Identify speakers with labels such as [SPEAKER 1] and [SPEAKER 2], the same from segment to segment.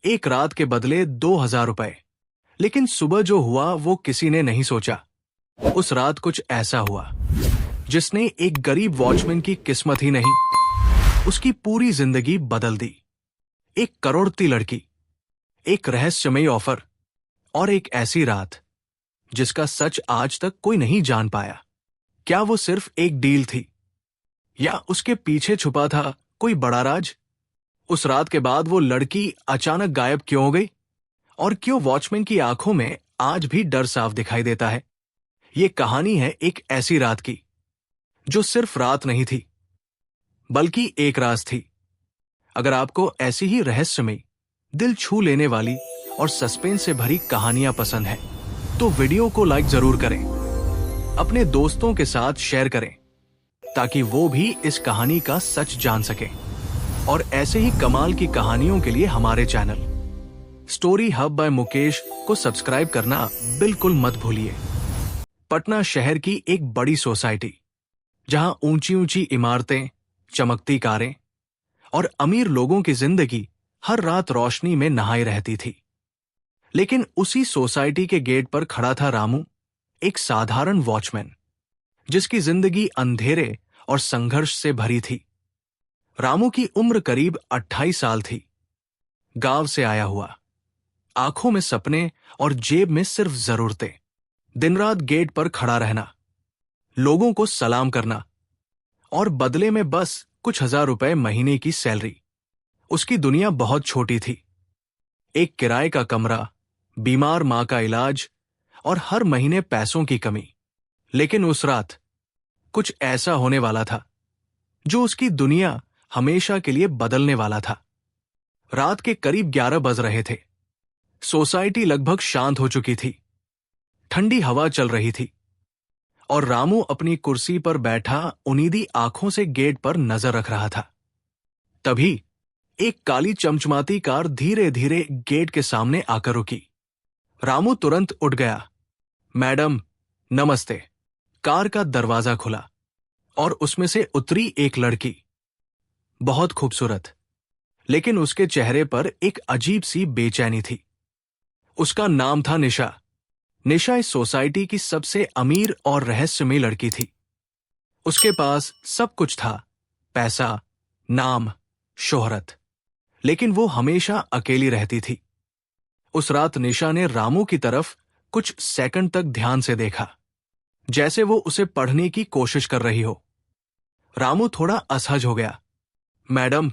[SPEAKER 1] एक रात के बदले 2,000 रुपए। लेकिन सुबह जो हुआ वो किसी ने नहीं सोचा। उस रात कुछ ऐसा हुआ जिसने एक गरीब वॉचमैन की किस्मत ही नहीं, उसकी पूरी जिंदगी बदल दी। एक करोड़ती लड़की, एक रहस्यमयी ऑफर और एक ऐसी रात जिसका सच आज तक कोई नहीं जान पाया। क्या वो सिर्फ एक डील थी या उसके पीछे छुपा था कोई बड़ा राज? उस रात के बाद वो लड़की अचानक गायब क्यों हो गई और क्यों वॉचमैन की आंखों में आज भी डर साफ दिखाई देता है? ये कहानी है एक ऐसी रात की जो सिर्फ रात नहीं थी बल्कि एक राज थी। अगर आपको ऐसी ही रहस्यमयी, दिल छू लेने वाली और सस्पेंस से भरी कहानियां पसंद है तो वीडियो को लाइक जरूर करें, अपने दोस्तों के साथ शेयर करें ताकि वो भी इस कहानी का सच जान सकें। और ऐसे ही कमाल की कहानियों के लिए हमारे channel story hub by Mukesh को सब्सक्राइब करना बिल्कुल मत भूलिए। पटना शहर की एक बड़ी सोसाइटी जहां ऊंची ऊंची इमारतें, चमकती कारें और अमीर लोगों की जिंदगी हर रात रोशनी में नहाई रहती थी। लेकिन उसी सोसाइटी के गेट पर खड़ा था रामू, एक साधारण वॉचमैन जिसकी जिंदगी अंधेरे और संघर्ष से भरी थी। रामू की उम्र करीब 28 साल थी। गांव से आया हुआ, आंखों में सपने और जेब में सिर्फ जरूरतें। दिन रात गेट पर खड़ा रहना, लोगों को सलाम करना और बदले में बस कुछ ₹1,000 महीने की सैलरी। उसकी दुनिया बहुत छोटी थी। एक किराए का कमरा, बीमार मां का इलाज और हर महीने पैसों की कमी। लेकिन उस रात कुछ ऐसा होने वाला था जो उसकी दुनिया हमेशा के लिए बदलने वाला था। रात के करीब 11 बज रहे थे। सोसाइटी लगभग शांत हो चुकी थी। ठंडी हवा चल रही थी और रामू अपनी कुर्सी पर बैठा उनीदी आंखों से गेट पर नजर रख रहा था। तभी एक काली चमचमाती कार धीरे धीरे गेट के सामने आकर रुकी। रामू तुरंत उठ गया। मैडम, नमस्ते। कार का दरवाजा खुला और उसमें से उतरी एक लड़की, बहुत खूबसूरत, लेकिन उसके चेहरे पर एक अजीब सी बेचैनी थी। उसका नाम था निशा। निशा इस सोसाइटी की सबसे अमीर और रहस्यमयी लड़की थी। उसके पास सब कुछ था, पैसा, नाम, शोहरत, लेकिन वो हमेशा अकेली रहती थी। उस रात निशा ने रामू की तरफ कुछ सेकंड तक ध्यान से देखा, जैसे वो उसे पढ़ने की कोशिश कर रही हो। रामू थोड़ा असहज हो गया। मैडम,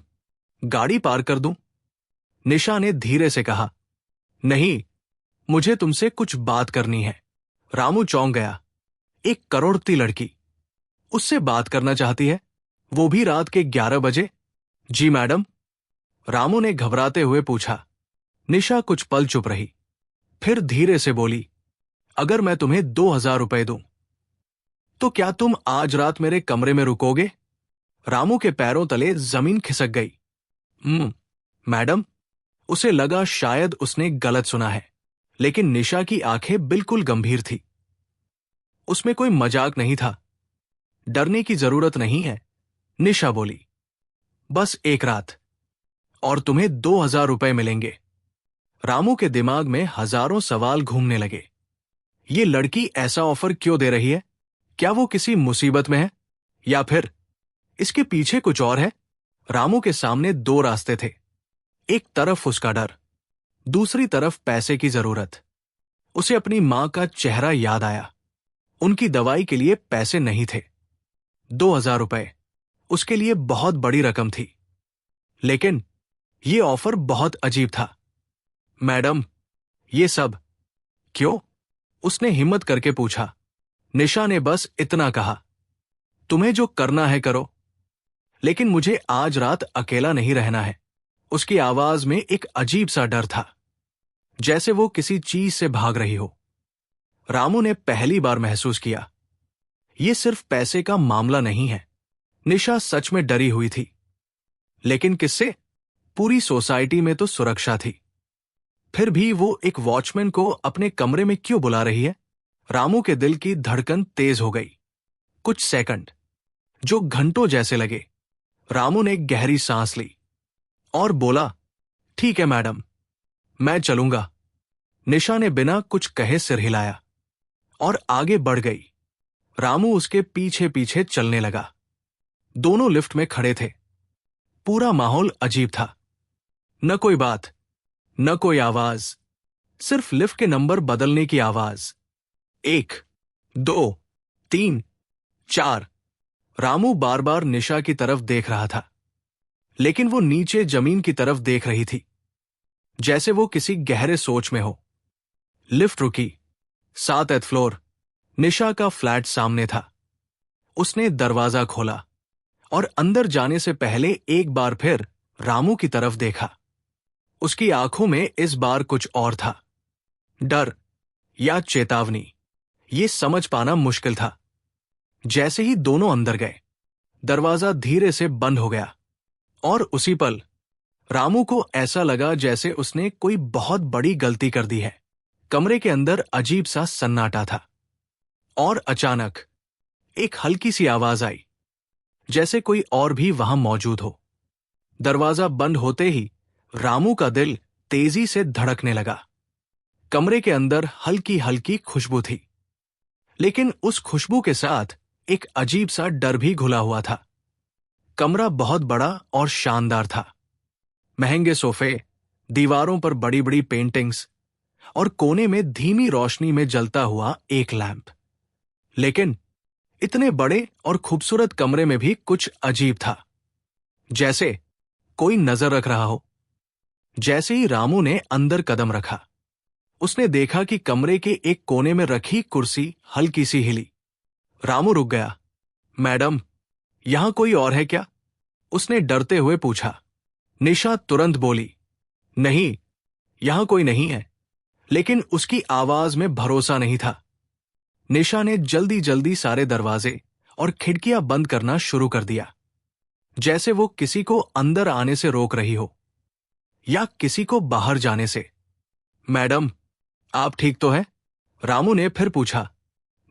[SPEAKER 1] गाड़ी पार कर दूं? निशा ने धीरे से कहा। नहीं, मुझे तुमसे कुछ बात करनी है। रामू चौंक गया। एक करोड़ती लड़की उससे बात करना चाहती है, वो भी रात के 11 बजे? जी मैडम, रामू ने घबराते हुए पूछा। निशा कुछ पल चुप रही, फिर धीरे से बोली, अगर मैं तुम्हें 2,000 रुपए दूं तो क्या तुम आज रात मेरे कमरे में रुकोगे? रामू के पैरों तले जमीन खिसक गई। मैडम। उसे लगा शायद उसने गलत सुना है, लेकिन निशा की आंखें बिल्कुल गंभीर थी। उसमें कोई मजाक नहीं था। डरने की जरूरत नहीं है, निशा बोली। बस एक रात और तुम्हें 2,000 रुपए मिलेंगे। रामू के दिमाग में हजारों सवाल घूमने लगे। ये लड़की ऐसा ऑफर क्यों दे रही है? क्या वो किसी मुसीबत में है या फिर इसके पीछे कुछ और है? रामू के सामने 2 रास्ते थे। एक तरफ उसका डर, दूसरी तरफ पैसे की जरूरत। उसे अपनी मां का चेहरा याद आया। उनकी दवाई के लिए पैसे नहीं थे। 2,000 रुपए उसके लिए बहुत बड़ी रकम थी। लेकिन यह ऑफर बहुत अजीब था। मैडम, ये सब क्यों? उसने हिम्मत करके पूछा। निशा ने बस इतना कहा, तुम्हें जो करना है करो, लेकिन मुझे आज रात अकेला नहीं रहना है। उसकी आवाज में एक अजीब सा डर था, जैसे वो किसी चीज से भाग रही हो। रामू ने पहली बार महसूस किया, ये सिर्फ पैसे का मामला नहीं है। निशा सच में डरी हुई थी। लेकिन किससे? पूरी सोसाइटी में तो सुरक्षा थी। फिर भी वो एक वॉचमैन को अपने कमरे में क्यों बुला रही है? रामू के दिल की धड़कन तेज हो गई। कुछ सेकंड जो घंटों जैसे लगे। रामू ने गहरी सांस ली और बोला, ठीक है मैडम, मैं चलूंगा। निशा ने बिना कुछ कहे सिर हिलाया और आगे बढ़ गई। रामू उसके पीछे पीछे चलने लगा। दोनों लिफ्ट में खड़े थे। पूरा माहौल अजीब था। न कोई बात, न कोई आवाज, सिर्फ लिफ्ट के नंबर बदलने की आवाज। 1, 2, 3, 4। रामू बार बार निशा की तरफ देख रहा था, लेकिन वो नीचे जमीन की तरफ देख रही थी, जैसे वो किसी गहरे सोच में हो। लिफ्ट रुकी। 7th floor. निशा का फ्लैट सामने था। उसने दरवाजा खोला और अंदर जाने से पहले एक बार फिर रामू की तरफ देखा। उसकी आंखों में इस बार कुछ और था, डर या चेतावनी, ये समझ पाना मुश्किल था। जैसे ही दोनों अंदर गए, दरवाजा धीरे से बंद हो गया और उसी पल रामू को ऐसा लगा जैसे उसने कोई बहुत बड़ी गलती कर दी है। कमरे के अंदर अजीब सा सन्नाटा था और अचानक एक हल्की सी आवाज आई, जैसे कोई और भी वहां मौजूद हो। दरवाजा बंद होते ही रामू का दिल तेजी से धड़कने लगा। कमरे के अंदर हल्की हल्की खुशबू थी, लेकिन उस खुशबू के साथ एक अजीब सा डर भी घुला हुआ था। कमरा बहुत बड़ा और शानदार था। महंगे सोफे, दीवारों पर बड़ी बड़ी पेंटिंग्स और कोने में धीमी रोशनी में जलता हुआ एक लैंप। लेकिन इतने बड़े और खूबसूरत कमरे में भी कुछ अजीब था, जैसे कोई नजर रख रहा हो। जैसे ही रामू ने अंदर कदम रखा, उसने देखा कि कमरे के एक कोने में रखी कुर्सी हल्की सी हिली। रामू रुक गया। मैडम, यहां कोई और है क्या? उसने डरते हुए पूछा। निशा तुरंत बोली, नहीं, यहां कोई नहीं है। लेकिन उसकी आवाज में भरोसा नहीं था। निशा ने जल्दी जल्दी सारे दरवाजे और खिड़कियां बंद करना शुरू कर दिया, जैसे वो किसी को अंदर आने से रोक रही हो या किसी को बाहर जाने से। मैडम, आप ठीक तो हैं? रामू ने फिर पूछा।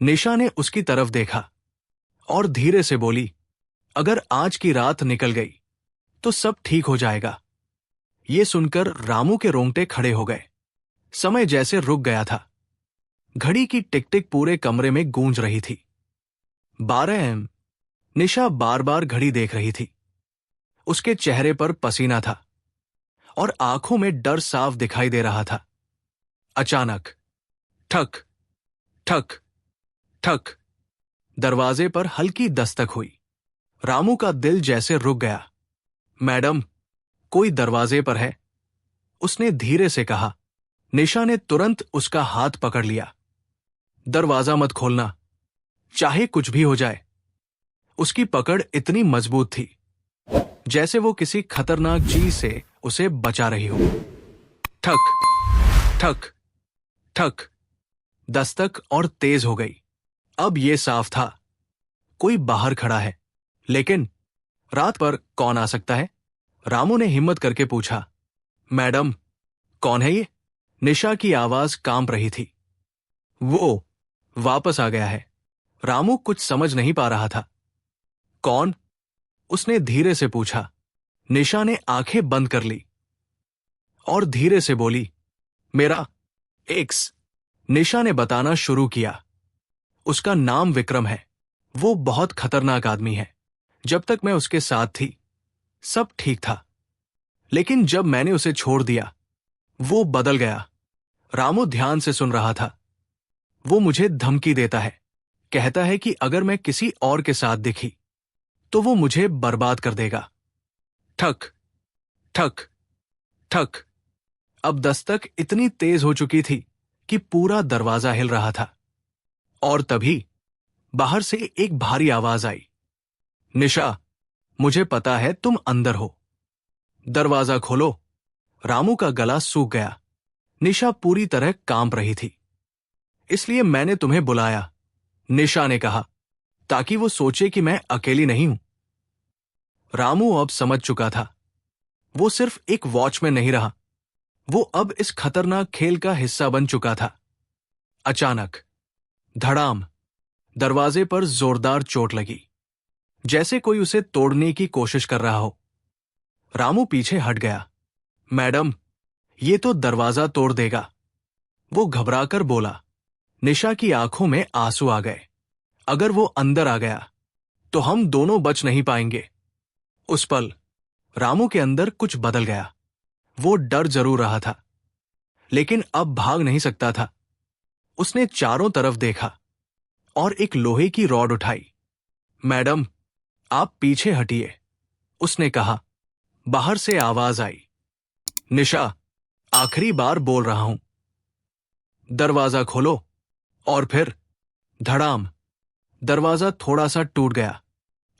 [SPEAKER 1] निशा ने उसकी तरफ देखा और धीरे से बोली, अगर आज की रात निकल गई तो सब ठीक हो जाएगा। ये सुनकर रामू के रोंगटे खड़े हो गए। समय जैसे रुक गया था। घड़ी की टिक टिक पूरे कमरे में गूंज रही थी। 12 AM। निशा बार बार घड़ी देख रही थी। उसके चेहरे पर पसीना था और आंखों में डर साफ दिखाई दे रहा था। अचानक ठक ठक ठक, दरवाजे पर हल्की दस्तक हुई। रामू का दिल जैसे रुक गया। मैडम, कोई दरवाजे पर है, उसने धीरे से कहा। निशा ने तुरंत उसका हाथ पकड़ लिया। दरवाजा मत खोलना, चाहे कुछ भी हो जाए। उसकी पकड़ इतनी मजबूत थी, जैसे वो किसी खतरनाक चीज से उसे बचा रही हो। ठक ठक ठक, दस्तक और तेज हो गई। अब यह साफ था, कोई बाहर खड़ा है। लेकिन रात पर कौन आ सकता है? रामू ने हिम्मत करके पूछा। मैडम, कौन है ये? निशा की आवाज कांप रही थी। वो वापस आ गया है। रामू कुछ समझ नहीं पा रहा था। कौन? उसने धीरे से पूछा। निशा ने आंखें बंद कर ली और धीरे से बोली, मेरा एक्स। निशा ने बताना शुरू किया। उसका नाम विक्रम है। वो बहुत खतरनाक आदमी है। जब तक मैं उसके साथ थी, सब ठीक था, लेकिन जब मैंने उसे छोड़ दिया, वो बदल गया। रामू ध्यान से सुन रहा था। वो मुझे धमकी देता है, कहता है कि अगर मैं किसी और के साथ दिखी तो वो मुझे बर्बाद कर देगा। ठक ठक ठक, अब दस्तक इतनी तेज हो चुकी थी कि पूरा दरवाजा हिल रहा था। और तभी बाहर से एक भारी आवाज आई। निशा, मुझे पता है तुम अंदर हो, दरवाजा खोलो। रामू का गला सूख गया। निशा पूरी तरह कांप रही थी। इसलिए मैंने तुम्हें बुलाया, निशा ने कहा, ताकि वो सोचे कि मैं अकेली नहीं हूं। रामू अब समझ चुका था। वो सिर्फ एक वॉचमैन नहीं रहा, वो अब इस खतरनाक खेल का हिस्सा बन चुका था। अचानक धड़ाम, दरवाजे पर जोरदार चोट लगी, जैसे कोई उसे तोड़ने की कोशिश कर रहा हो। रामू पीछे हट गया। मैडम, ये तो दरवाजा तोड़ देगा, वो घबराकर बोला। निशा की आंखों में आंसू आ गए। अगर वो अंदर आ गया तो हम दोनों बच नहीं पाएंगे। उस पल रामू के अंदर कुछ बदल गया। वो डर जरूर रहा था, लेकिन अब भाग नहीं सकता था। उसने चारों तरफ देखा और एक लोहे की रॉड उठाई। मैडम, आप पीछे हटिए, उसने कहा। बाहर से आवाज आई। निशा, आखिरी बार बोल रहा हूं, दरवाजा खोलो। और फिर धड़ाम, दरवाजा थोड़ा सा टूट गया।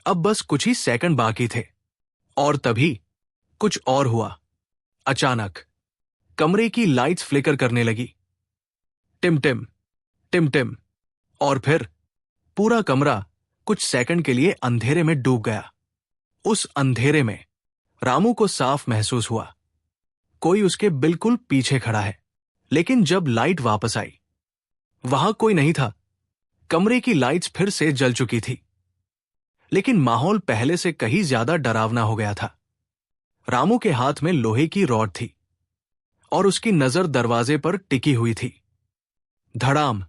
[SPEAKER 1] अब बस कुछ ही सेकंड बाकी थे और तभी कुछ और हुआ। अचानक कमरे की लाइट्स फ्लिकर करने लगी। टिम टिम, टिम टिम। और फिर पूरा कमरा कुछ सेकंड के लिए अंधेरे में डूब गया। उस अंधेरे में रामू को साफ महसूस हुआ कोई उसके बिल्कुल पीछे खड़ा है। लेकिन जब लाइट वापस आई, वहां कोई नहीं था। कमरे की लाइट्स फिर से जल चुकी थी, लेकिन माहौल पहले से कहीं ज्यादा डरावना हो गया था। रामू के हाथ में लोहे की रॉड थी और उसकी नजर दरवाजे पर टिकी हुई थी। धड़ाम,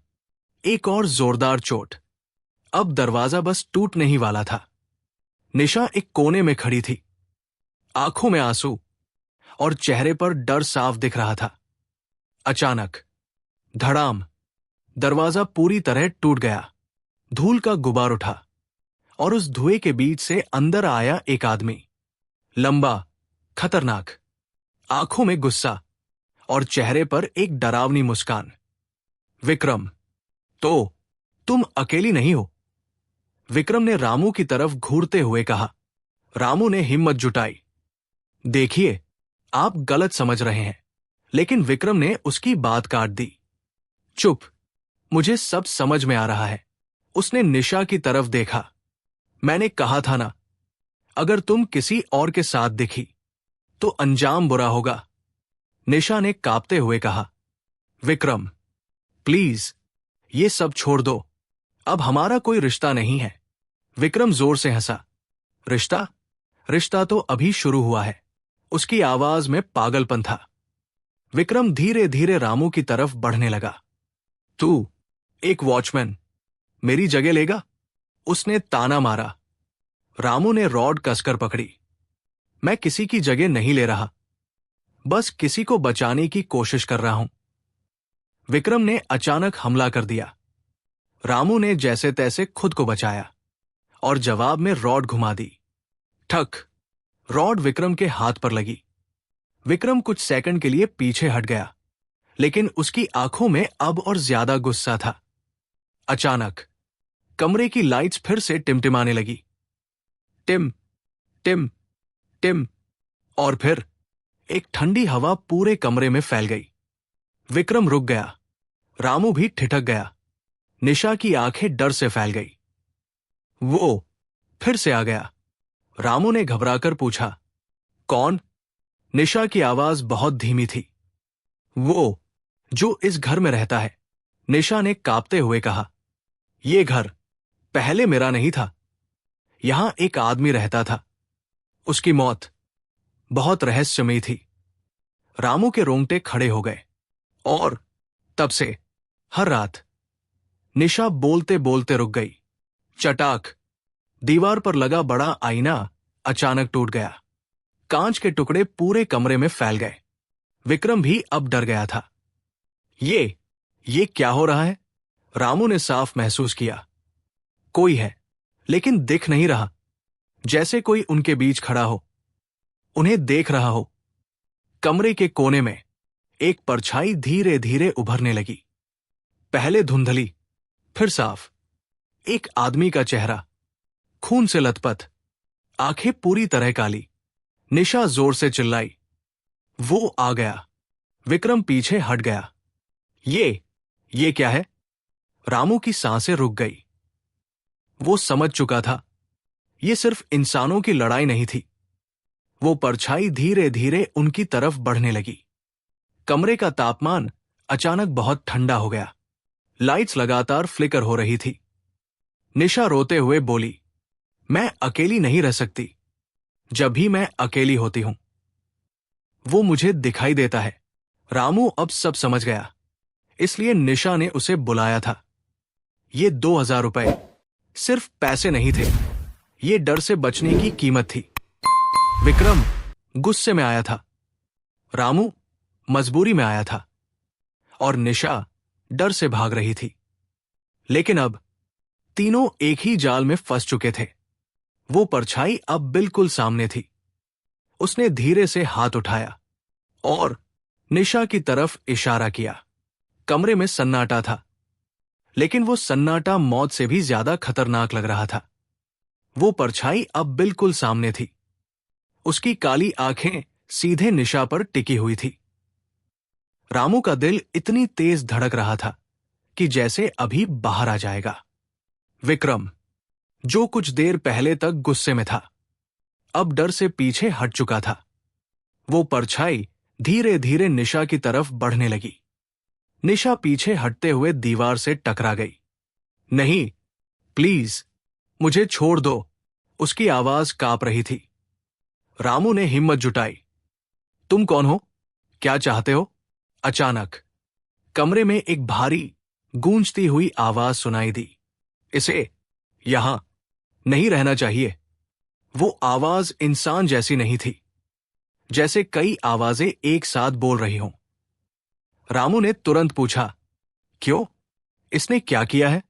[SPEAKER 1] एक और जोरदार चोट। अब दरवाजा बस टूटने ही वाला था। निशा एक कोने में खड़ी थी, आंखों में आंसू और चेहरे पर डर साफ दिख रहा था। अचानक धड़ाम, दरवाजा पूरी तरह टूट गया। धूल का गुबार उठा और उस धुएं के बीच से अंदर आया एक आदमी। लंबा, खतरनाक, आंखों में गुस्सा और चेहरे पर एक डरावनी मुस्कान। विक्रम, तो तुम अकेली नहीं हो, विक्रम ने रामू की तरफ घूरते हुए कहा। रामू ने हिम्मत जुटाई। देखिए, आप गलत समझ रहे हैं, लेकिन विक्रम ने उसकी बात काट दी। चुप, मुझे सब समझ में आ रहा है। उसने निशा की तरफ देखा। मैंने कहा था ना, अगर तुम किसी और के साथ दिखी तो अंजाम बुरा होगा, निशा ने कांपते हुए कहा। विक्रम, प्लीज ये सब छोड़ दो, अब हमारा कोई रिश्ता नहीं है। विक्रम जोर से हंसा। रिश्ता? रिश्ता तो अभी शुरू हुआ है। उसकी आवाज में पागलपन था। विक्रम धीरे धीरे रामू की तरफ बढ़ने लगा। तू, एक वॉचमैन, मेरी जगह लेगा? उसने ताना मारा। रामू ने रॉड कसकर पकड़ी। मैं किसी की जगह नहीं ले रहा, बस किसी को बचाने की कोशिश कर रहा हूं। विक्रम ने अचानक हमला कर दिया। रामू ने जैसे तैसे खुद को बचाया और जवाब में रॉड घुमा दी। ठक, रॉड विक्रम के हाथ पर लगी। विक्रम कुछ सेकंड के लिए पीछे हट गया, लेकिन उसकी आंखों में अब और ज्यादा गुस्सा था। अचानक कमरे की लाइट्स फिर से टिमटिमाने लगी। टिम टिम टिम। और फिर एक ठंडी हवा पूरे कमरे में फैल गई। विक्रम रुक गया। रामू भी ठिठक गया। निशा की आंखें डर से फैल गई। वो फिर से आ गया। रामू ने घबराकर पूछा, कौन? निशा की आवाज बहुत धीमी थी। वो जो इस घर में रहता है, निशा ने कांपते हुए कहा। ये घर पहले मेरा नहीं था। यहां एक आदमी रहता था। उसकी मौत बहुत रहस्यमयी थी। रामू के रोंगटे खड़े हो गए। और तब से हर रात। निशा बोलते बोलते रुक गई। चटाक, दीवार पर लगा बड़ा आईना अचानक टूट गया। कांच के टुकड़े पूरे कमरे में फैल गए। विक्रम भी अब डर गया था। ये क्या हो रहा है? रामू ने साफ महसूस किया। कोई है, लेकिन दिख नहीं रहा। जैसे कोई उनके बीच खड़ा हो, उन्हें देख रहा हो। कमरे के कोने में एक परछाई धीरे धीरे उभरने लगी। पहले धुंधली, फिर साफ। एक आदमी का चेहरा, खून से लथपथ, आंखें पूरी तरह काली। निशा जोर से चिल्लाई। वो आ गया। विक्रम पीछे हट गया। ये क्या है? रामू की सांसें रुक गई। वो समझ चुका था, ये सिर्फ इंसानों की लड़ाई नहीं थी। वो परछाई धीरे धीरे उनकी तरफ बढ़ने लगी। कमरे का तापमान अचानक बहुत ठंडा हो गया। लाइट्स लगातार फ्लिकर हो रही थी। निशा रोते हुए बोली, मैं अकेली नहीं रह सकती। जब भी मैं अकेली होती हूं, वो मुझे दिखाई देता है। रामू अब सब समझ गया, इसलिए निशा ने उसे बुलाया था। ये 2,000 रुपए सिर्फ पैसे नहीं थे, ये डर से बचने की कीमत थी। विक्रम गुस्से में आया था, रामू मजबूरी में आया था और निशा डर से भाग रही थी। लेकिन अब तीनों एक ही जाल में फंस चुके थे। वो परछाई अब बिल्कुल सामने थी। उसने धीरे से हाथ उठाया और निशा की तरफ इशारा किया। कमरे में सन्नाटा था, लेकिन वो सन्नाटा मौत से भी ज्यादा खतरनाक लग रहा था। वो परछाई अब बिल्कुल सामने थी। उसकी काली आंखें सीधे निशा पर टिकी हुई थी। रामू का दिल इतनी तेज धड़क रहा था कि जैसे अभी बाहर आ जाएगा। विक्रम, जो कुछ देर पहले तक गुस्से में था, अब डर से पीछे हट चुका था। वो परछाई धीरे धीरे निशा की तरफ बढ़ने लगी। निशा पीछे हटते हुए दीवार से टकरा गई। नहीं, प्लीज, मुझे छोड़ दो, उसकी आवाज कांप रही थी। रामू ने हिम्मत जुटाई। तुम कौन हो? क्या चाहते हो? अचानक कमरे में एक भारी गूंजती हुई आवाज सुनाई दी। इसे यहां नहीं रहना चाहिए। वो आवाज इंसान जैसी नहीं थी, जैसे कई आवाजें एक साथ बोल रही हों। रामू ने तुरंत पूछा, क्यों? इसने क्या किया है?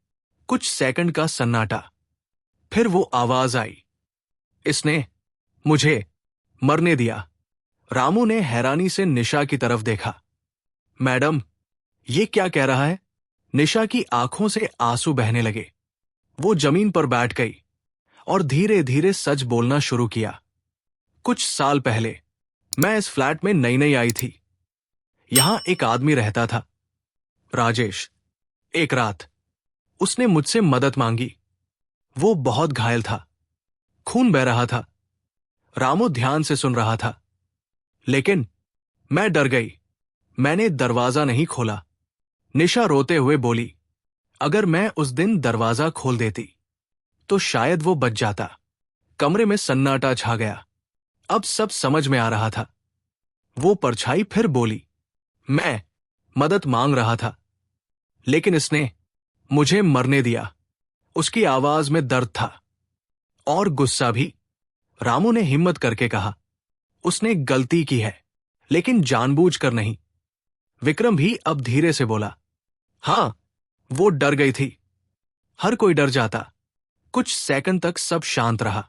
[SPEAKER 1] कुछ सेकंड का सन्नाटा, फिर वो आवाज आई, इसने मुझे मरने दिया। रामू ने हैरानी से निशा की तरफ देखा। मैडम, ये क्या कह रहा है? निशा की आंखों से आंसू बहने लगे। वो जमीन पर बैठ गई और धीरे धीरे सच बोलना शुरू किया। कुछ साल पहले मैं इस फ्लैट में नई नई आई थी। यहां एक आदमी रहता था, राजेश। एक रात उसने मुझसे मदद मांगी। वो बहुत घायल था, खून बह रहा था। रामू ध्यान से सुन रहा था, लेकिन मैं डर गई। मैंने दरवाजा नहीं खोला। निशा रोते हुए बोली, अगर मैं उस दिन दरवाजा खोल देती तो शायद वो बच जाता। कमरे में सन्नाटा छा गया। अब सब समझ में आ रहा था। वो परछाई फिर बोली, मैं मदद मांग रहा था, लेकिन इसने मुझे मरने दिया। उसकी आवाज में दर्द था और गुस्सा भी। रामू ने हिम्मत करके कहा, उसने गलती की है, लेकिन जानबूझकर नहीं। विक्रम भी अब धीरे से बोला, हां, वो डर गई थी। हर कोई डर जाता। कुछ सेकंड तक सब शांत रहा।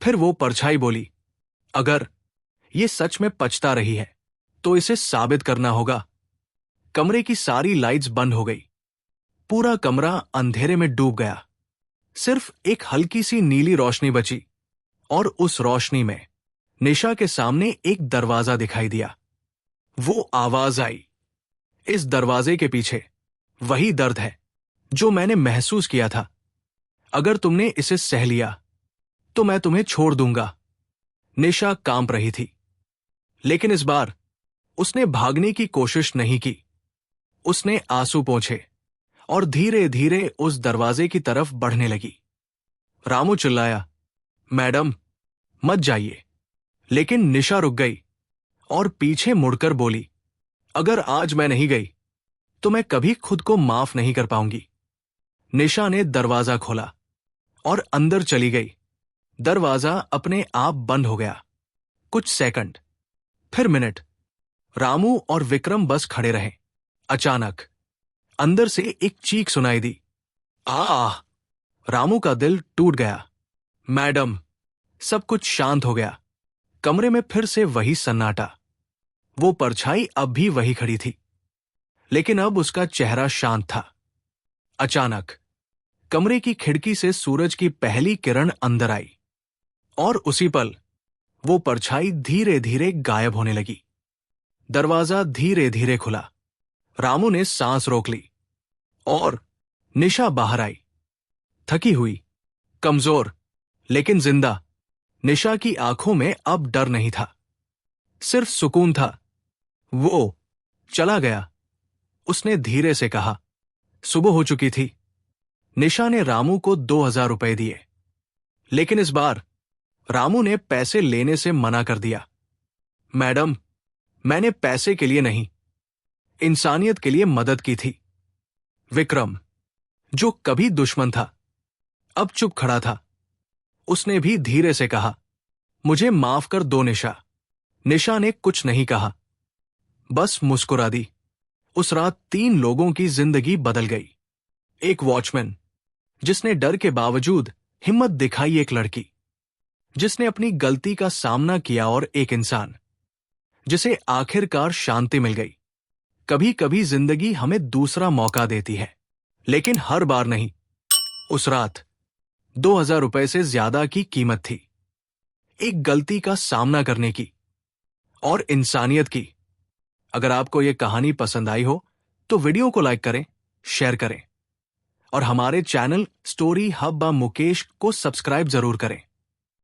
[SPEAKER 1] फिर वो परछाई बोली, अगर ये सच में पछता रही है तो इसे साबित करना होगा। कमरे की सारी लाइट्स बंद हो गई। पूरा कमरा अंधेरे में डूब गया। सिर्फ एक हल्की सी नीली रोशनी बची और उस रोशनी में निशा के सामने एक दरवाजा दिखाई दिया। वो आवाज आई, इस दरवाजे के पीछे वही दर्द है जो मैंने महसूस किया था। अगर तुमने इसे सह लिया तो मैं तुम्हें छोड़ दूंगा। निशा कांप रही थी, लेकिन इस बार उसने भागने की कोशिश नहीं की। उसने आंसू पोंछे और धीरे धीरे उस दरवाजे की तरफ बढ़ने लगी। रामू चिल्लाया, मैडम, मत जाइए। लेकिन निशा रुक गई और पीछे मुड़कर बोली, अगर आज मैं नहीं गई तो मैं कभी खुद को माफ नहीं कर पाऊंगी। निशा ने दरवाजा खोला और अंदर चली गई। दरवाजा अपने आप बंद हो गया। कुछ सेकंड, फिर मिनट। रामू और विक्रम बस खड़े रहे। अचानक अंदर से एक चीख सुनाई दी, आह! रामू का दिल टूट गया। मैडम! सब कुछ शांत हो गया। कमरे में फिर से वही सन्नाटा। वो परछाई अब भी वही खड़ी थी, लेकिन अब उसका चेहरा शांत था। अचानक कमरे की खिड़की से सूरज की पहली किरण अंदर आई और उसी पल वो परछाई धीरे धीरे गायब होने लगी। दरवाजा धीरे धीरे खुला। रामू ने सांस रोक ली और निशा बाहर आई, थकी हुई, कमजोर, लेकिन जिंदा। निशा की आंखों में अब डर नहीं था, सिर्फ सुकून था। वो चला गया। उसने धीरे से कहा, सुबह हो चुकी थी। निशा ने रामू को 2,000 रुपए दिए, लेकिन इस बार रामू ने पैसे लेने से मना कर दिया। मैडम, मैंने पैसे के लिए नहीं, इंसानियत के लिए मदद की थी। विक्रम, जो कभी दुश्मन था, अब चुप खड़ा था। उसने भी धीरे से कहा, मुझे माफ कर दो निशा। निशा ने कुछ नहीं कहा, बस मुस्कुरा दी। उस रात 3 लोगों की जिंदगी बदल गई। एक वॉचमैन, जिसने डर के बावजूद हिम्मत दिखाई, एक लड़की जिसने अपनी गलती का सामना किया, और एक इंसान जिसे आखिरकार शांति मिल गई। कभी कभी जिंदगी हमें दूसरा मौका देती है, लेकिन हर बार नहीं। उस रात 2000 रुपए से ज्यादा की कीमत थी, एक गलती का सामना करने की और इंसानियत की। अगर आपको यह कहानी पसंद आई हो तो वीडियो को लाइक करें, शेयर करें और हमारे channel story hub by Mukesh को सब्सक्राइब जरूर करें।